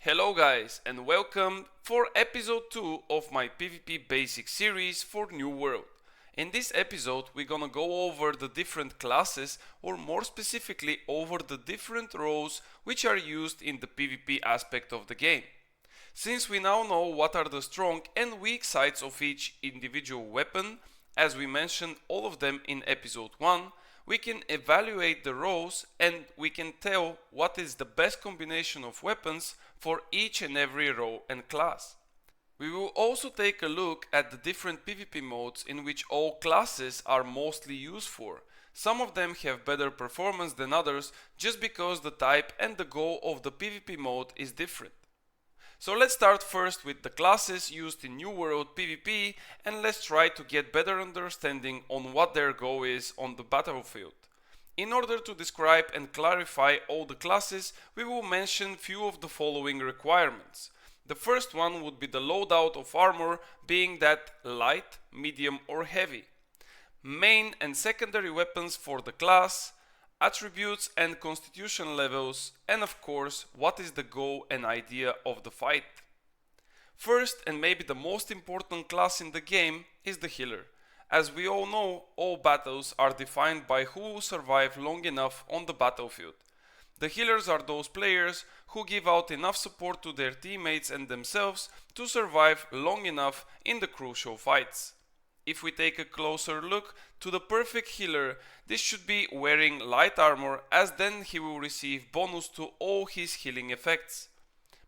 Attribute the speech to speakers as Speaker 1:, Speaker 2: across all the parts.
Speaker 1: Hello guys and welcome for episode 2 of my PvP basic series for New World. In this episode we're gonna go over the different classes, or more specifically over the different roles which are used in the PvP aspect of the game. Since we now know what are the strong and weak sides of each individual weapon, as we mentioned all of them in episode 1, we can evaluate the roles and we can tell what is the best combination of weapons for each and every role and class. We will also take a look at the different PvP modes in which all classes are mostly used for. Some of them have better performance than others just because the type and the goal of the PvP mode is different. So let's start first with the classes used in New World PvP, and let's try to get better understanding on what their goal is on the battlefield. In order to describe and clarify all the classes, we will mention few of the following requirements. The first one would be the loadout of armor, being that light, medium or heavy. Main and secondary weapons for the class, attributes and constitution levels, and of course what is the goal and idea of the fight. First, and maybe the most important class in the game, is the healer. As we all know, all battles are defined by who will survive long enough on the battlefield. The healers are those players who give out enough support to their teammates and themselves to survive long enough in the crucial fights. If we take a closer look to the perfect healer, this should be wearing light armor, as then he will receive bonus to all his healing effects.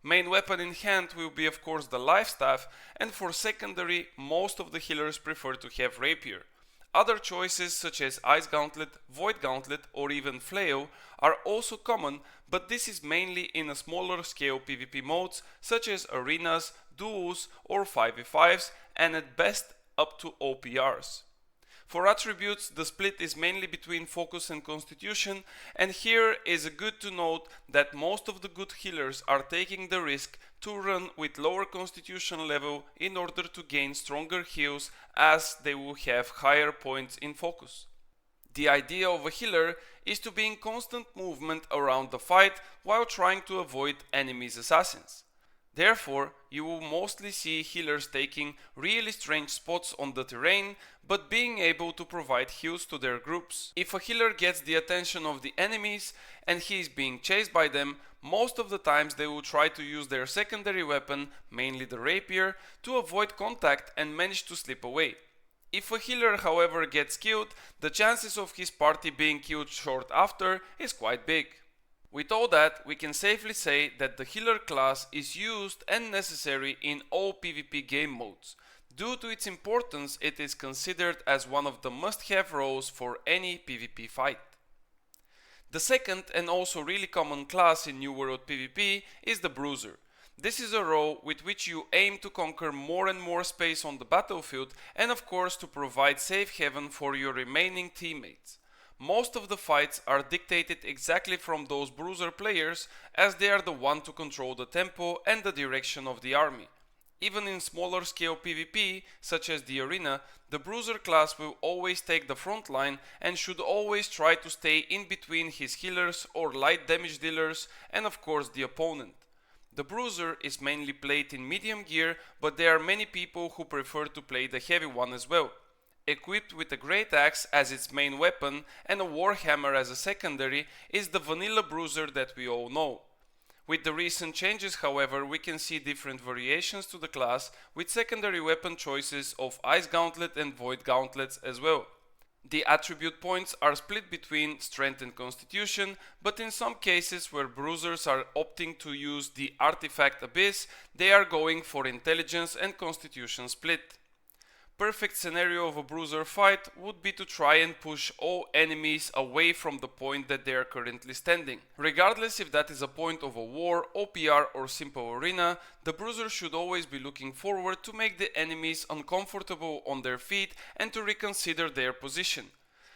Speaker 1: Main weapon in hand will be of course the life staff, and for secondary most of the healers prefer to have rapier. Other choices such as ice gauntlet, void gauntlet or even flail are also common, but this is mainly in a smaller scale PvP modes such as arenas, duels or 5v5s, and at best up to OPRs. For attributes, the split is mainly between focus and constitution, and here is good to note that most of the good healers are taking the risk to run with lower constitution level in order to gain stronger heals, as they will have higher points in focus. The idea of a healer is to be in constant movement around the fight while trying to avoid enemies' assassins. Therefore, you will mostly see healers taking really strange spots on the terrain, but being able to provide heals to their groups. If a healer gets the attention of the enemies and he is being chased by them, most of the times they will try to use their secondary weapon, mainly the rapier, to avoid contact and manage to slip away. If a healer however gets killed, the chances of his party being killed short after is quite big. With all that, we can safely say that the healer class is used and necessary in all PvP game modes. Due to its importance, it is considered as one of the must-have roles for any PvP fight. The second and also really common class in New World PvP is the Bruiser. This is a role with which you aim to conquer more and more space on the battlefield, and of course to provide safe haven for your remaining teammates. Most of the fights are dictated exactly from those Bruiser players, as they are the one to control the tempo and the direction of the army. Even in smaller scale PvP, such as the arena, the Bruiser class will always take the front line and should always try to stay in between his healers or light damage dealers and of course the opponent. The Bruiser is mainly played in medium gear, but there are many people who prefer to play the heavy one as well. Equipped with a great axe as its main weapon and a warhammer as a secondary, is the vanilla Bruiser that we all know. With the recent changes, however, we can see different variations to the class, with secondary weapon choices of ice gauntlet and void gauntlets as well. The attribute points are split between strength and constitution, but in some cases where Bruisers are opting to use the artifact abyss, they are going for intelligence and constitution split. Perfect scenario of a Bruiser fight would be to try and push all enemies away from the point that they are currently standing. Regardless if that is a point of a war, OPR or simple arena, the Bruiser should always be looking forward to make the enemies uncomfortable on their feet and to reconsider their position.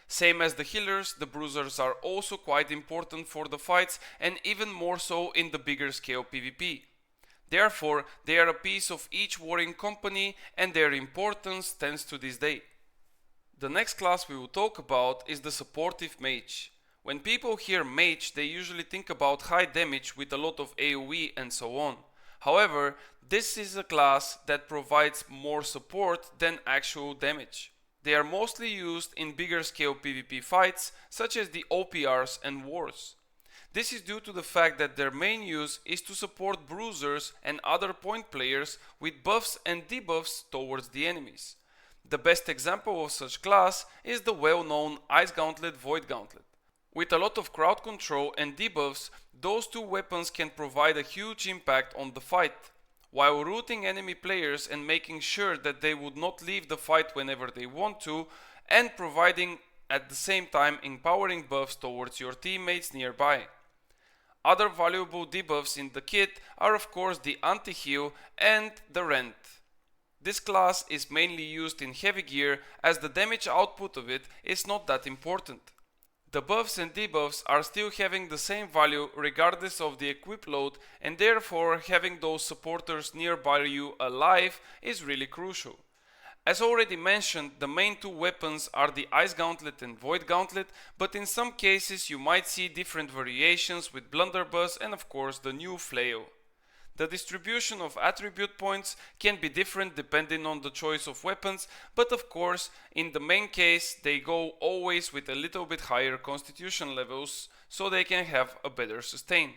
Speaker 1: Same as the healers, the Bruisers are also quite important for the fights, and even more so in the bigger scale PvP. Therefore, they are a piece of each warring company, and their importance stands to this day. The next class we will talk about is the supportive mage. When people hear mage, they usually think about high damage with a lot of AoE and so on. However, this is a class that provides more support than actual damage. They are mostly used in bigger scale PvP fights such as the OPRs and wars. This is due to the fact that their main use is to support bruisers and other point players with buffs and debuffs towards the enemies. The best example of such class is the well-known Ice Gauntlet Void Gauntlet. With a lot of crowd control and debuffs, those two weapons can provide a huge impact on the fight, while routing enemy players and making sure that they would not leave the fight whenever they want to, and providing at the same time empowering buffs towards your teammates nearby. Other valuable debuffs in the kit are of course the anti-heal and the rent. This class is mainly used in heavy gear as the damage output of it is not that important. The buffs and debuffs are still having the same value regardless of the equip load, and therefore having those supporters nearby you alive is really crucial. As already mentioned, the main two weapons are the Ice Gauntlet and Void Gauntlet, but in some cases you might see different variations with Blunderbuss and of course the new Flail. The distribution of attribute points can be different depending on the choice of weapons, but of course in the main case they go always with a little bit higher constitution levels so they can have a better sustain.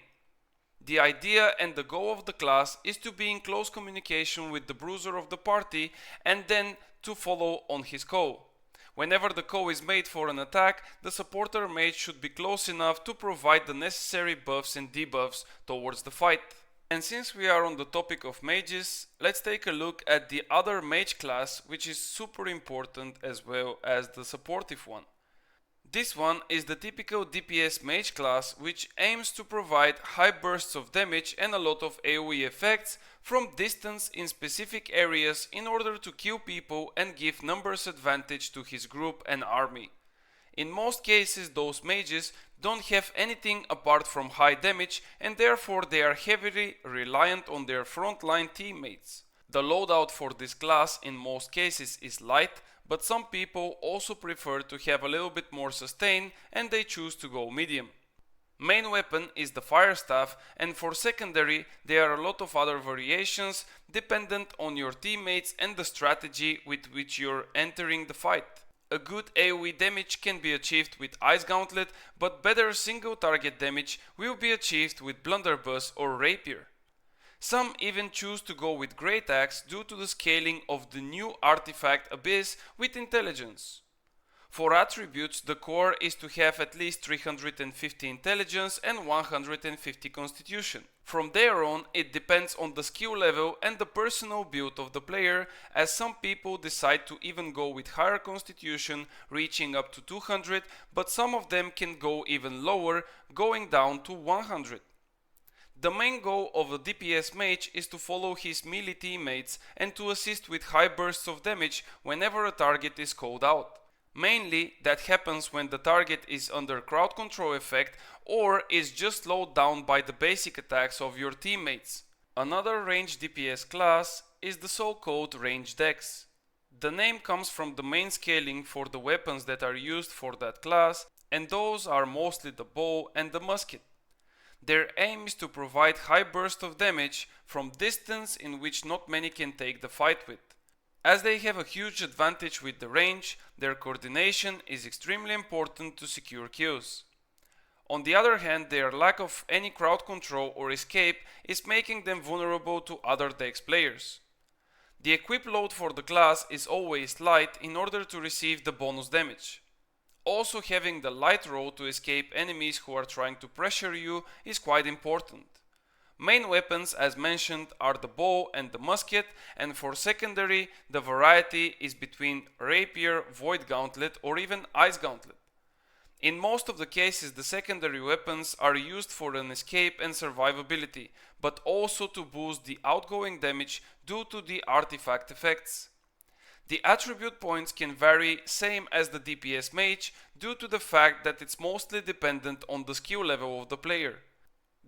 Speaker 1: The idea and the goal of the class is to be in close communication with the bruiser of the party and then to follow on his call. Whenever the call is made for an attack, the supporter mage should be close enough to provide the necessary buffs and debuffs towards the fight. And since we are on the topic of mages, let's take a look at the other mage class, which is super important as well as the supportive one. This one is the typical DPS Mage class, which aims to provide high bursts of damage and a lot of AoE effects from distance in specific areas in order to kill people and give numbers advantage to his group and army. In most cases those mages don't have anything apart from high damage and therefore they are heavily reliant on their frontline teammates. The loadout for this class in most cases is light, but some people also prefer to have a little bit more sustain and they choose to go medium. Main weapon is the fire staff, and for secondary there are a lot of other variations dependent on your teammates and the strategy with which you're entering the fight. A good AoE damage can be achieved with Ice Gauntlet, but better single target damage will be achieved with Blunderbuss or Rapier. Some even choose to go with Great Axe due to the scaling of the new artifact Abyss with intelligence. For attributes, the core is to have at least 350 intelligence and 150 constitution. From there on, it depends on the skill level and the personal build of the player, as some people decide to even go with higher constitution, reaching up to 200, but some of them can go even lower, going down to 100. The main goal of a DPS Mage is to follow his melee teammates and to assist with high bursts of damage whenever a target is called out. Mainly that happens when the target is under crowd control effect or is just slowed down by the basic attacks of your teammates. Another ranged DPS class is the so-called Mele DEX. The name comes from the main scaling for the weapons that are used for that class, and those are mostly the bow and the musket. Their aim is to provide high burst of damage from distance in which not many can take the fight with. As they have a huge advantage with the range, their coordination is extremely important to secure kills. On the other hand, their lack of any crowd control or escape is making them vulnerable to other DEX players. The equip load for the class is always light in order to receive the bonus damage. Also, having the light roll to escape enemies who are trying to pressure you is quite important. Main weapons, as mentioned, are the bow and the musket, and for secondary the variety is between Rapier, Void Gauntlet or even Ice Gauntlet. In most of the cases the secondary weapons are used for an escape and survivability, but also to boost the outgoing damage due to the artifact effects. The attribute points can vary same as the DPS Mage due to the fact that it's mostly dependent on the skill level of the player.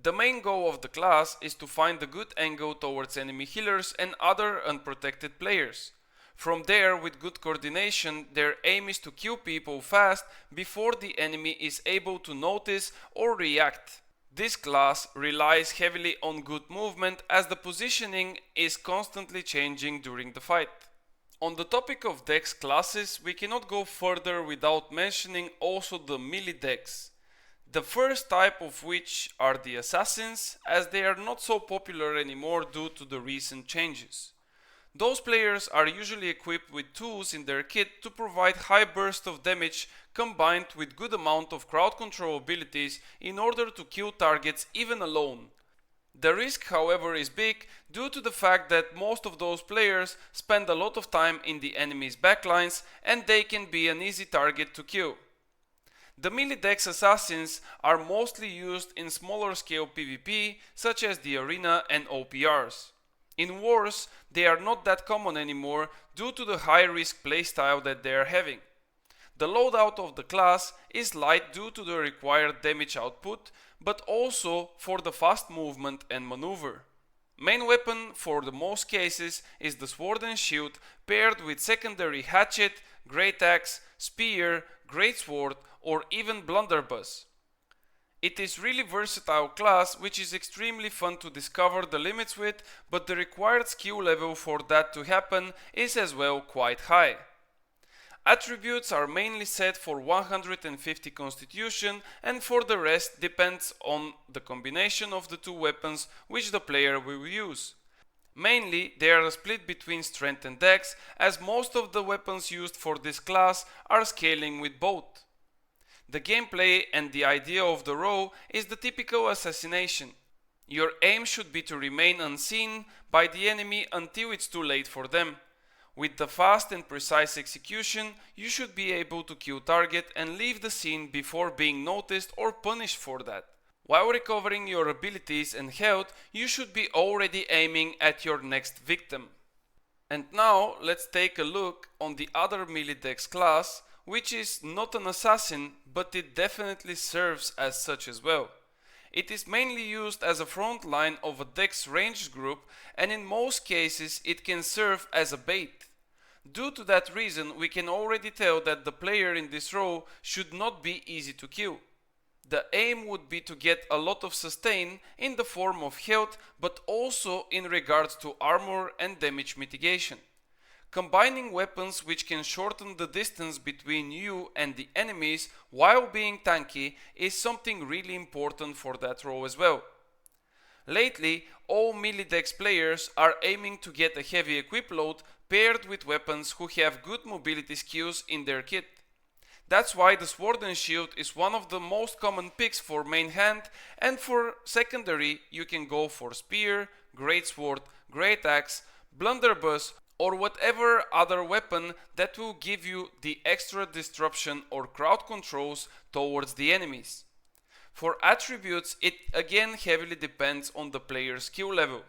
Speaker 1: The main goal of the class is to find a good angle towards enemy healers and other unprotected players. From there, with good coordination, their aim is to kill people fast before the enemy is able to notice or react. This class relies heavily on good movement as the positioning is constantly changing during the fight. On the topic of DEX classes, we cannot go further without mentioning also the Mele DEX. The first type of which are the assassins, as they are not so popular anymore due to the recent changes. Those players are usually equipped with tools in their kit to provide high burst of damage combined with good amount of crowd control abilities in order to kill targets even alone. The risk, however, is big due to the fact that most of those players spend a lot of time in the enemy's backlines and they can be an easy target to kill. The Mele DEX assassins are mostly used in smaller scale PvP such as the arena and OPRs. In wars, they are not that common anymore due to the high risk playstyle that they are having. The loadout of the class is light due to the required damage output, but also for the fast movement and maneuver. Main weapon for the most cases is the sword and shield paired with secondary hatchet, great axe, spear, great sword or even blunderbuss. It is really versatile class which is extremely fun to discover the limits with, but the required skill level for that to happen is as well quite high. Attributes are mainly set for 150 constitution and for the rest depends on the combination of the two weapons which the player will use. Mainly they are split between strength and dex, as most of the weapons used for this class are scaling with both. The gameplay and the idea of the role is the typical assassination. Your aim should be to remain unseen by the enemy until it's too late for them. With the fast and precise execution, you should be able to kill target and leave the scene before being noticed or punished for that. While recovering your abilities and health, you should be already aiming at your next victim. And now let's take a look on the other Mele DEX class, which is not an assassin, but it definitely serves as such as well. It is mainly used as a front line of a DEX ranged group, and in most cases it can serve as a bait. Due to that reason, we can already tell that the player in this role should not be easy to kill. The aim would be to get a lot of sustain in the form of health, but also in regards to armor and damage mitigation. Combining weapons which can shorten the distance between you and the enemies while being tanky is something really important for that role as well. Lately, all Mele DEX players are aiming to get a heavy equip load paired with weapons who have good mobility skills in their kit. That's why the sword and shield is one of the most common picks for main hand, and for secondary you can go for spear, great sword, great axe, blunderbuss or whatever other weapon that will give you the extra disruption or crowd controls towards the enemies. For attributes, it again heavily depends on the player's skill level.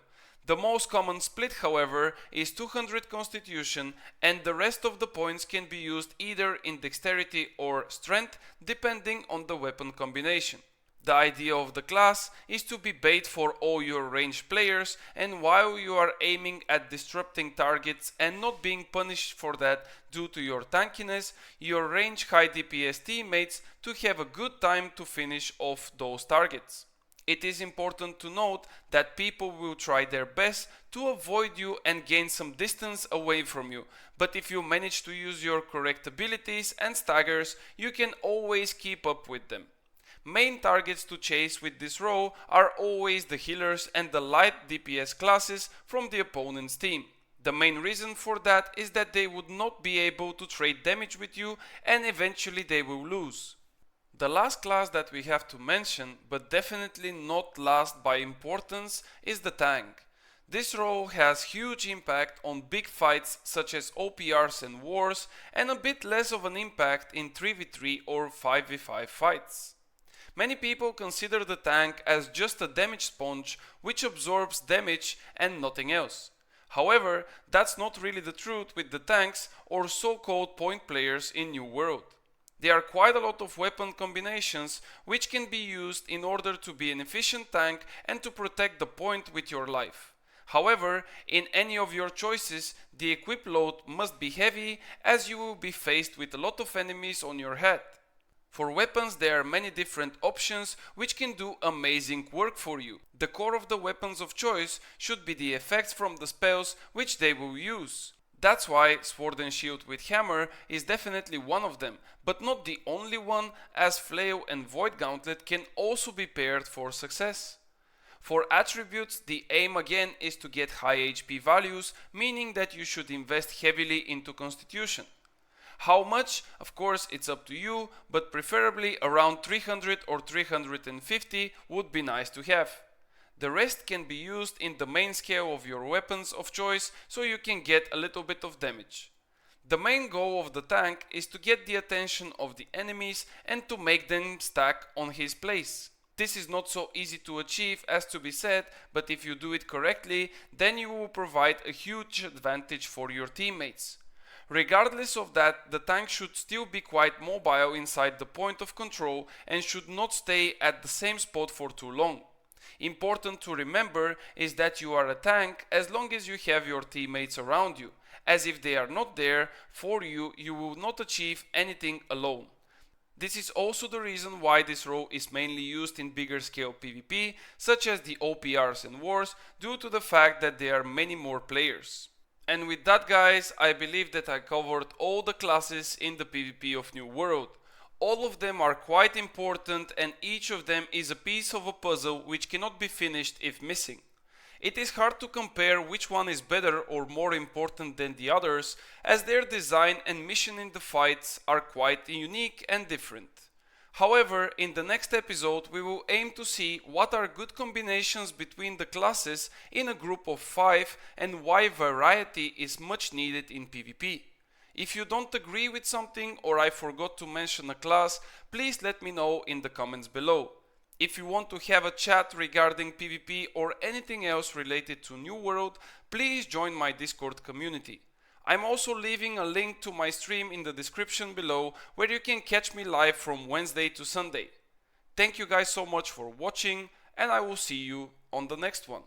Speaker 1: The most common split, however, is 200 constitution, and the rest of the points can be used either in dexterity or strength depending on the weapon combination. The idea of the class is to be bait for all your ranged players, and while you are aiming at disrupting targets and not being punished for that due to your tankiness, your range high DPS teammates to have a good time to finish off those targets. It is important to note that people will try their best to avoid you and gain some distance away from you, but if you manage to use your correct abilities and staggers, you can always keep up with them. Main targets to chase with this role are always the healers and the light DPS classes from the opponent's team. The main reason for that is that they would not be able to trade damage with you and eventually they will lose. The last class that we have to mention, but definitely not last by importance, is the tank. This role has huge impact on big fights such as OPRs and wars, and a bit less of an impact in 3v3 or 5v5 fights. Many people consider the tank as just a damage sponge which absorbs damage and nothing else. However, that's not really the truth with the tanks or so-called point players in New World. There are quite a lot of weapon combinations which can be used in order to be an efficient tank and to protect the point with your life. However, in any of your choices, the equip load must be heavy as you will be faced with a lot of enemies on your head. For weapons, there are many different options which can do amazing work for you. The core of the weapons of choice should be the effects from the spells which they will use. That's why Sword and Shield with Hammer is definitely one of them, but not the only one, as Flail and Void Gauntlet can also be paired for success. For attributes, the aim again is to get high HP values, meaning that you should invest heavily into Constitution. How much? Of course, it's up to you, but preferably around 300 or 350 would be nice to have. The rest can be used in the main scale of your weapons of choice, so you can get a little bit of damage. The main goal of the tank is to get the attention of the enemies and to make them stack on his place. This is not so easy to achieve as to be said, but if you do it correctly, then you will provide a huge advantage for your teammates. Regardless of that, the tank should still be quite mobile inside the point of control and should not stay at the same spot for too long. Important to remember is that you are a tank as long as you have your teammates around you, as if they are not there for you, you will not achieve anything alone. This is also the reason why this role is mainly used in bigger scale PvP, such as the OPRs and wars, due to the fact that there are many more players. And with that, guys, I believe that I covered all the classes in the PvP of New World. All of them are quite important and each of them is a piece of a puzzle which cannot be finished if missing. It is hard to compare which one is better or more important than the others, as their design and mission in the fights are quite unique and different. However, in the next episode we will aim to see what are good combinations between the classes in a group of 5 and why variety is much needed in PvP. If you don't agree with something or I forgot to mention a class, please let me know in the comments below. If you want to have a chat regarding PvP or anything else related to New World, please join my Discord community. I'm also leaving a link to my stream in the description below where you can catch me live from Wednesday to Sunday. Thank you guys so much for watching and I will see you on the next one.